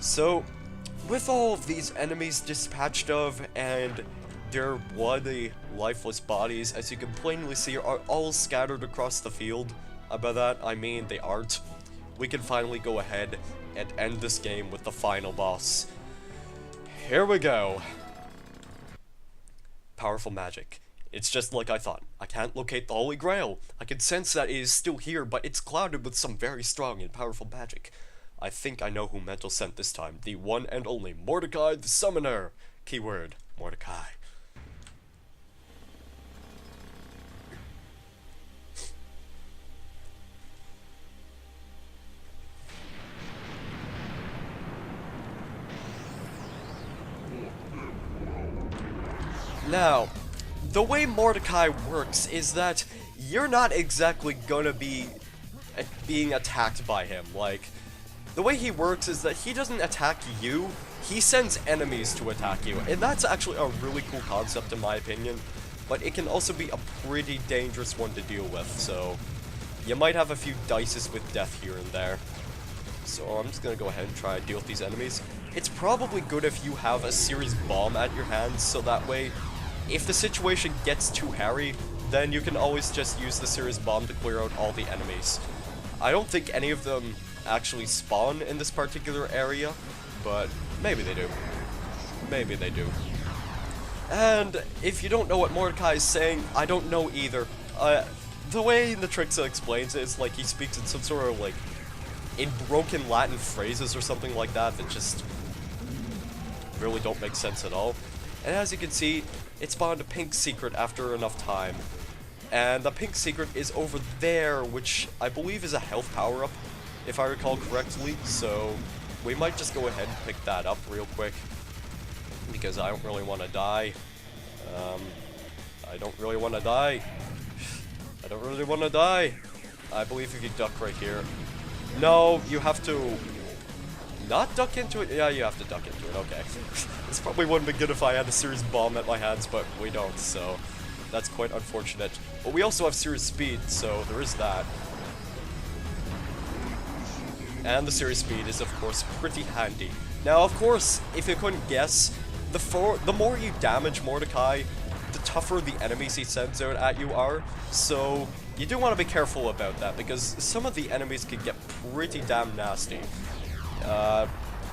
So, with all of these enemies dispatched of, and their bloody, lifeless bodies, as you can plainly see, are all scattered across the field. By that, I mean they aren't. We can finally go ahead and end this game with the final boss. Here we go. Powerful magic. It's just like I thought. I can't locate the Holy Grail. I can sense that it is still here, but it's clouded with some very strong and powerful magic. I think I know who Mental sent this time. The one and only Mordecai the Summoner. Keyword, Mordecai. Now, the way Mordecai works is that you're not exactly gonna be being attacked by him. Like, the way he works is that he doesn't attack you, he sends enemies to attack you. And that's actually a really cool concept in my opinion, but it can also be a pretty dangerous one to deal with, so you might have a few dices with death here and there. So I'm just gonna go ahead and try and deal with these enemies. It's probably good if you have a Series Bomb at your hands, so that way, if the situation gets too hairy, then you can always just use the Series Bomb to clear out all the enemies. I don't think any of them actually spawn in this particular area, but maybe they do. Maybe they do. And if you don't know what Mordecai is saying, I don't know either. The way the Trixa explains it is like he speaks in some sort of like in broken Latin phrases or something like that that just really don't make sense at all. And as you can see, it spawned a pink secret after enough time. And the pink secret is over there, which I believe is a health power-up, if I recall correctly. So we might just go ahead and pick that up real quick, because I don't really want to die. I don't really want to die. I don't really want to die. I believe if you duck right here. No, you have to not duck into it? Yeah, you have to duck into it, okay. This probably wouldn't be good if I had a Series Bomb at my hands, but we don't, so that's quite unfortunate. But we also have Series Speed, so there is that. And the Series Speed is, of course, pretty handy. Now, of course, if you couldn't guess, the more you damage Mordecai, the tougher the enemies he sends out at you are, so you do want to be careful about that, because some of the enemies can get pretty damn nasty.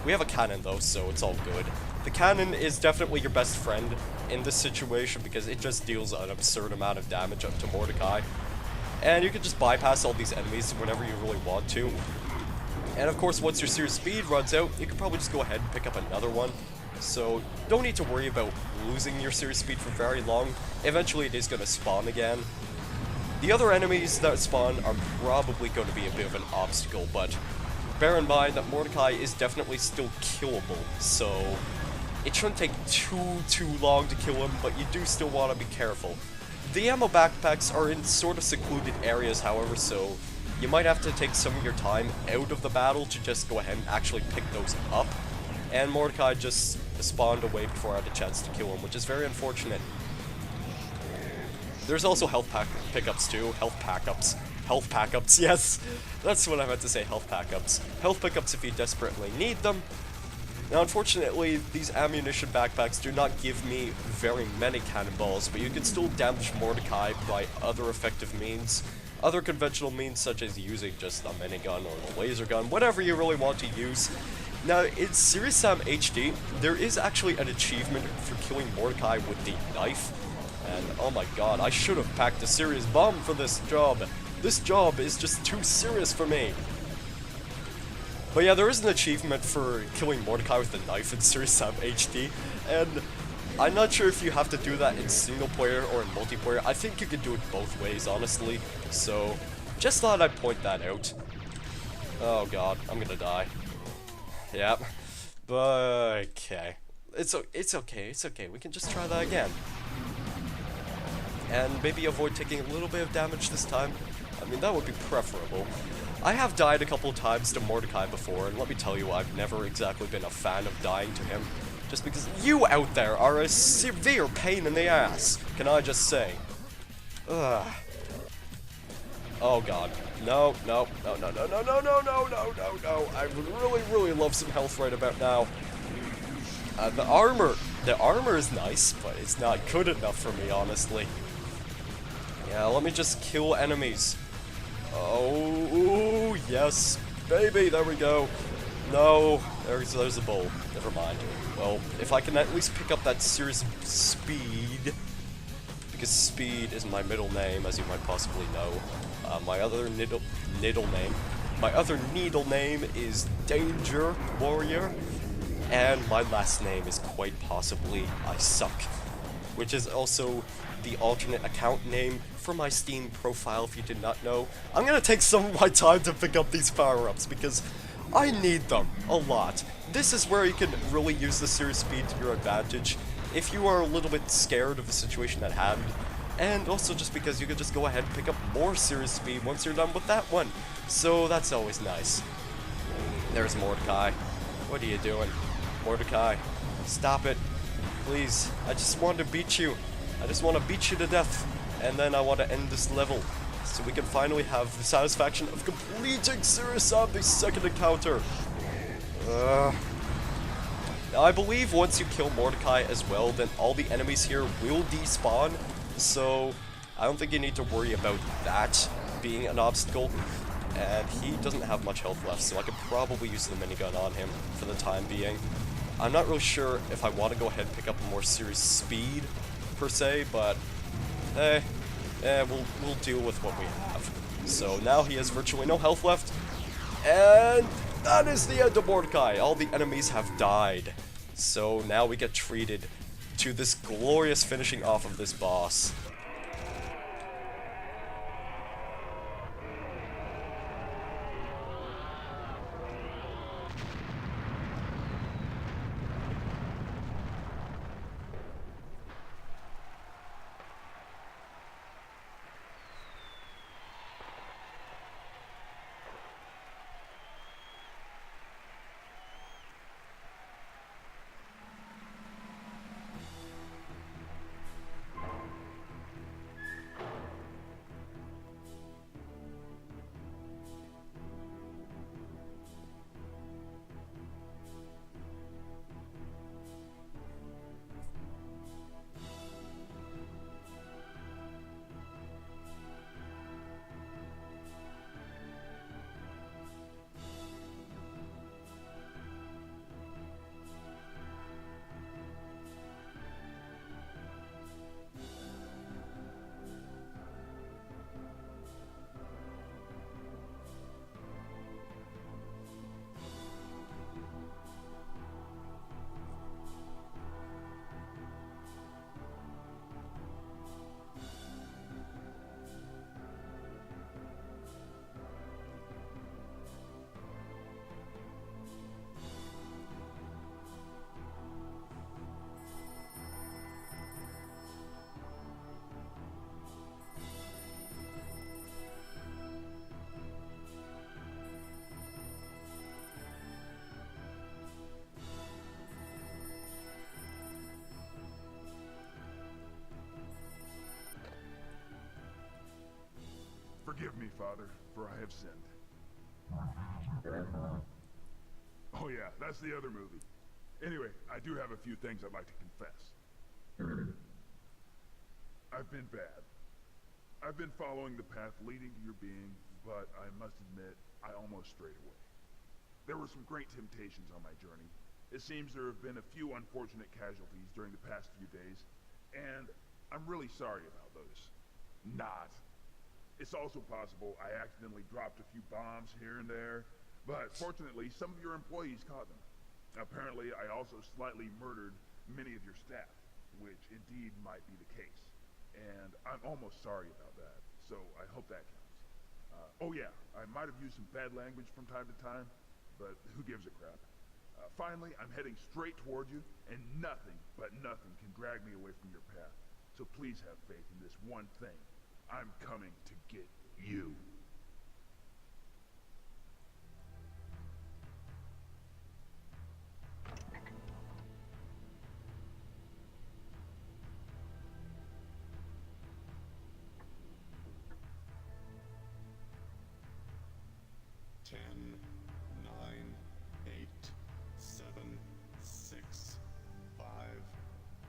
We have a cannon though, so it's all good. The cannon is definitely your best friend in this situation because it just deals an absurd amount of damage up to Mordecai. And you can just bypass all these enemies whenever you really want to. And of course, once your Series Speed runs out, you can probably just go ahead and pick up another one. So, don't need to worry about losing your Series Speed for very long. Eventually it is going to spawn again. The other enemies that spawn are probably going to be a bit of an obstacle, but bear in mind that Mordecai is definitely still killable, so it shouldn't take too long to kill him, but you do still want to be careful. The ammo backpacks are in sort of secluded areas, however, so you might have to take some of your time out of the battle to just go ahead and actually pick those up. And Mordecai just spawned away before I had a chance to kill him, which is very unfortunate. There's also health pickups too, health packups, yes! That's what I meant to say, health packups. Health pickups if you desperately need them. Now unfortunately, these ammunition backpacks do not give me very many cannonballs, but you can still damage Mordecai by other effective means. Other conventional means such as using just a minigun or the laser gun, whatever you really want to use. Now, in Serious Sam HD, there is actually an achievement for killing Mordecai with the knife. And oh my god, I should have packed a Serious Bomb for this job. This job is just too serious for me. But yeah, there is an achievement for killing Mordecai with a knife in Serious Sam HD, and I'm not sure if you have to do that in single player or in multiplayer. I think you can do it both ways, honestly. So, just thought I'd point that out. Oh god, I'm gonna die. Yep. But okay. It's okay. We can just try that again. And maybe avoid taking a little bit of damage this time. I mean, that would be preferable. I have died a couple of times to Mordecai before, and let me tell you, I've never exactly been a fan of dying to him. Just because you out there are a severe pain in the ass, can I just say. Ugh. Oh god. No, no, no, no, no, no, no, no, no, no, no, no. I would really, really love some health right about now. The armor is nice, but it's not good enough for me, honestly. Yeah, let me just kill enemies. Oh, yes, baby, there we go. No, there's a bowl. Never mind. Well, if I can at least pick up that serious speed, because speed is my middle name, as you might possibly know. My other needle name is Danger Warrior, and my last name is quite possibly I Suck, which is also the alternate account name for my Steam profile, if you did not know. I'm gonna take some of my time to pick up these power-ups, because I need them a lot. This is where you can really use the serious speed to your advantage, if you are a little bit scared of the situation at hand, and also just because you can just go ahead and pick up more serious speed once you're done with that one. So that's always nice. There's Mordecai. What are you doing? Mordecai, stop it. Please, I just want to beat you. I just want to beat you to death, and then I want to end this level, so we can finally have the satisfaction of completing Serious Zombie's second encounter. Now I believe once you kill Mordecai as well, then all the enemies here will despawn, so I don't think you need to worry about that being an obstacle. And he doesn't have much health left, so I could probably use the minigun on him for the time being. I'm not really sure if I want to go ahead and pick up more serious speed, per se, but we'll deal with what we have. So now he has virtually no health left, and that is the end of Mordecai. All the enemies have died. So now we get treated to this glorious finishing off of this boss. Forgive me, Father, for I have sinned. Oh yeah, that's the other movie. Anyway, I do have a few things I'd like to confess. I've been bad. I've been following the path leading to your being, but I must admit, I almost strayed away. There were some great temptations on my journey. It seems there have been a few unfortunate casualties during the past few days, and I'm really sorry about those. Not. It's also possible I accidentally dropped a few bombs here and there, but fortunately some of your employees caught them. Apparently I also slightly murdered many of your staff, which indeed might be the case. And I'm almost sorry about that, so I hope that counts. Oh yeah, I might have used some bad language from time to time, but who gives a crap? Finally, I'm heading straight toward you, and nothing, but nothing can drag me away from your path. So please have faith in this one thing. I'm coming to get you. 10, 9, 8, 7, 6, 5,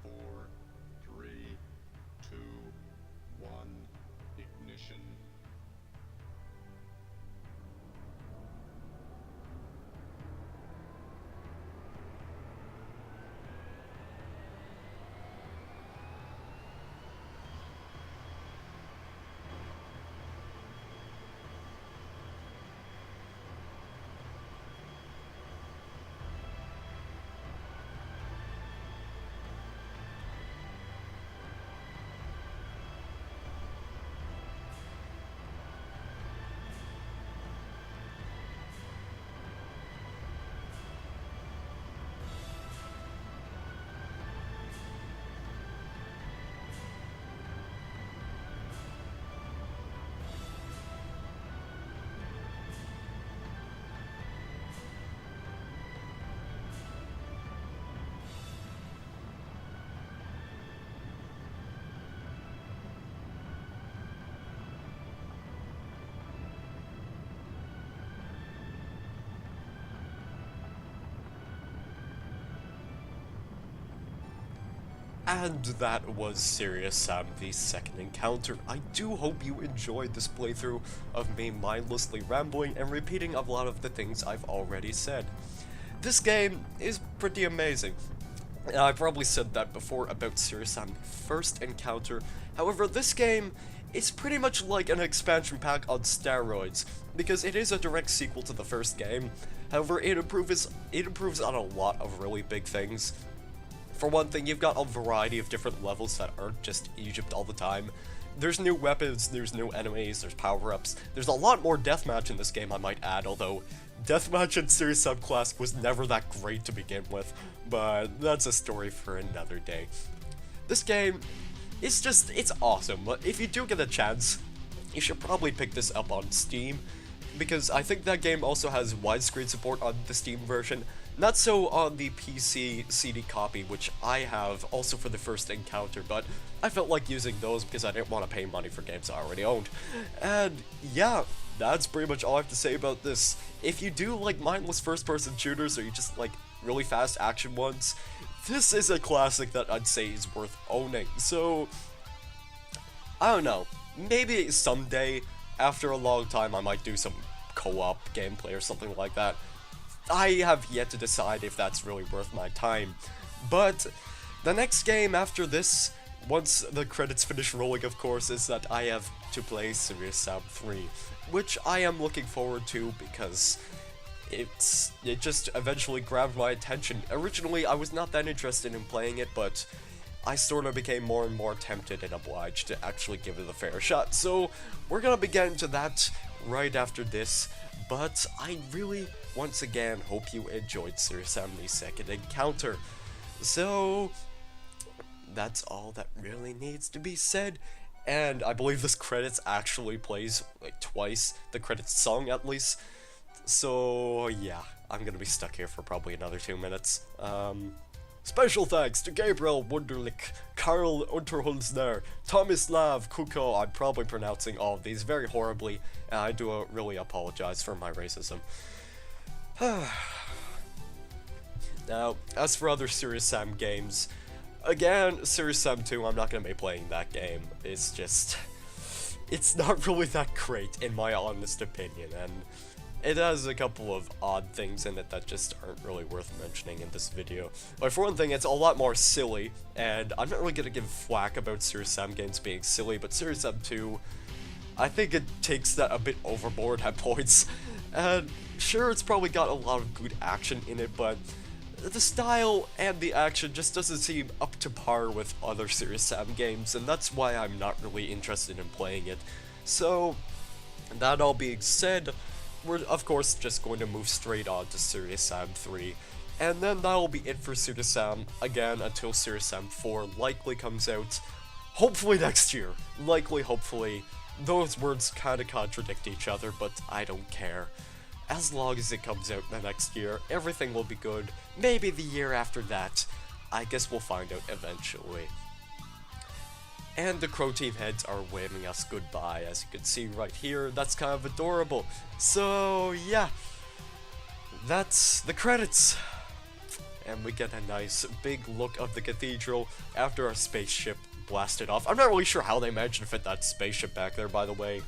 4, 3, 2, 1, ignition. And that was Serious Sam the second encounter. I do hope you enjoyed this playthrough of me mindlessly rambling and repeating a lot of the things I've already said. This game is pretty amazing. And I probably said that before about Serious Sam first encounter. However, this game is pretty much like an expansion pack on steroids, because it is a direct sequel to the first game. However, it improves on a lot of really big things. For one thing, you've got a variety of different levels that aren't just Egypt all the time. There's new weapons, there's new enemies, there's power-ups. There's a lot more deathmatch in this game, I might add, although deathmatch in Serious Sam Classic was never that great to begin with, but that's a story for another day. This game, it's awesome. If you do get a chance, you should probably pick this up on Steam, because I think that game also has widescreen support on the Steam version. Not so on the PC CD copy, which I have also for the first encounter, but I felt like using those because I didn't want to pay money for games I already owned. And yeah, that's pretty much all I have to say about this. If you do like mindless first-person shooters, or you just like really fast action ones, this is a classic that I'd say is worth owning. So, I don't know, maybe someday, after a long time, I might do some co-op gameplay or something like that. I have yet to decide if that's really worth my time. But the next game after this, once the credits finish rolling of course, is that I have to play Serious Sam 3, which I am looking forward to because it just eventually grabbed my attention. Originally I was not that interested in playing it, but I sort of became more and more tempted and obliged to actually give it a fair shot. So we're gonna be getting to that right after this, but I really once again hope you enjoyed Serious Sam the second encounter. So that's all that really needs to be said, and I believe this credits actually plays like twice, the credits song at least. So yeah, I'm gonna be stuck here for probably another 2 minutes. Special thanks to Gabriel Wunderlich, Karl Unterholzner, Tomislav Kuko. I'm probably pronouncing all of these very horribly, and I do really apologize for my racism. Now, as for other Serious Sam games, again, Serious Sam 2, I'm not going to be playing that game. It's not really that great, in my honest opinion, and it has a couple of odd things in it that just aren't really worth mentioning in this video. But for one thing, it's a lot more silly, and I'm not really going to give flack about Serious Sam games being silly, but Serious Sam 2, I think it takes that a bit overboard at points. And sure, it's probably got a lot of good action in it, but the style and the action just doesn't seem up to par with other Serious Sam games, and that's why I'm not really interested in playing it. So, that all being said, we're of course just going to move straight on to Serious Sam 3, and then that'll be it for Serious Sam, again, until Serious Sam 4 likely comes out, hopefully next year. Likely, hopefully. Those words kinda contradict each other, but I don't care. As long as it comes out the next year, everything will be good. Maybe the year after that. I guess we'll find out eventually. And the Crow Team heads are waving us goodbye, as you can see right here. That's kind of adorable. So, yeah. That's the credits. And we get a nice big look of the cathedral after our spaceship blasted off. I'm not really sure how they managed to fit that spaceship back there, by the way.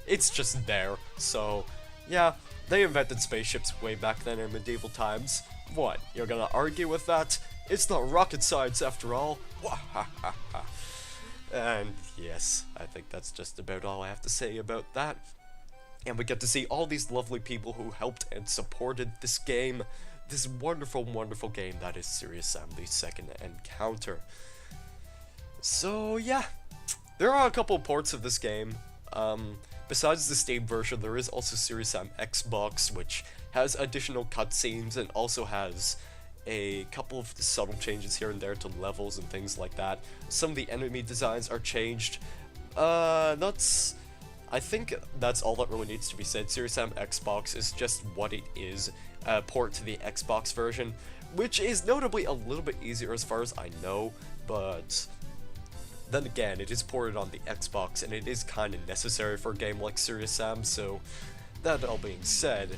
It's just there. So, yeah, they invented spaceships way back then in medieval times. What, you're gonna argue with that? It's not rocket science after all. And yes, I think that's just about all I have to say about that. And we get to see all these lovely people who helped and supported this game. This wonderful, wonderful game that is Serious Sam the Second Encounter. So yeah, there are a couple ports of this game. Besides the Steam version, there is also Serious Sam Xbox, which has additional cutscenes and also has a couple of subtle changes here and there to levels and things like that. Some of the enemy designs are changed. I think that's all that really needs to be said. Serious Sam Xbox is just what it is, a port to the Xbox version, which is notably a little bit easier as far as I know, but then again, it is ported on the Xbox, and it is kind of necessary for a game like Serious Sam, so that all being said,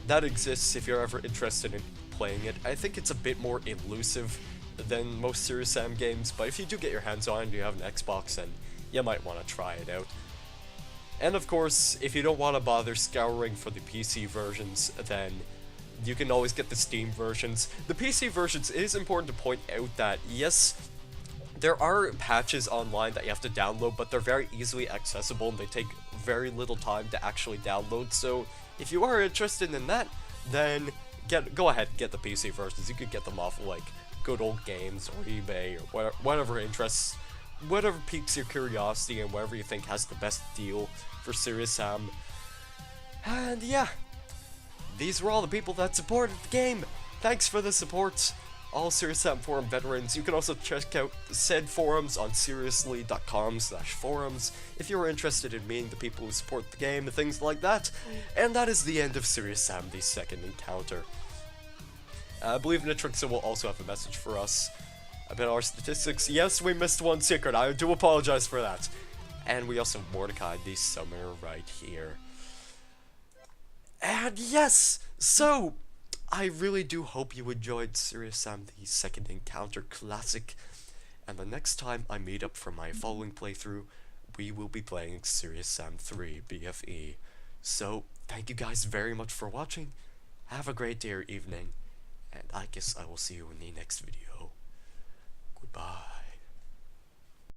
that exists if you're ever interested in playing it. I think it's a bit more elusive than most Serious Sam games, but if you do get your hands on it and you have an Xbox, then you might want to try it out. And of course, if you don't want to bother scouring for the PC versions, then you can always get the Steam versions. The PC versions, it is important to point out that, yes, there are patches online that you have to download, but they're very easily accessible and they take very little time to actually download, so if you are interested in that, then go ahead and get the PC versions. You could get them off of, like, Good Old Games or eBay or whatever interests, whatever piques your curiosity and whatever you think has the best deal for Serious Sam. And yeah, these were all the people that supported the game. Thanks for the support, all Serious Sam forum veterans. You can also check out said forums on seriously.com/forums if you're interested in meeting the people who support the game and things like that. And that is the end of Serious Sam the Second Encounter. I believe Nitrixa will also have a message for us about our statistics. Yes, we missed one secret. I do apologize for that. And we also have Mordecai the Summoner right here. And yes, so I really do hope you enjoyed Serious Sam the Second Encounter Classic. And the next time I meet up for my following playthrough, we will be playing Serious Sam 3 BFE. So, thank you guys very much for watching. Have a great day or evening. And I guess I will see you in the next video. Goodbye.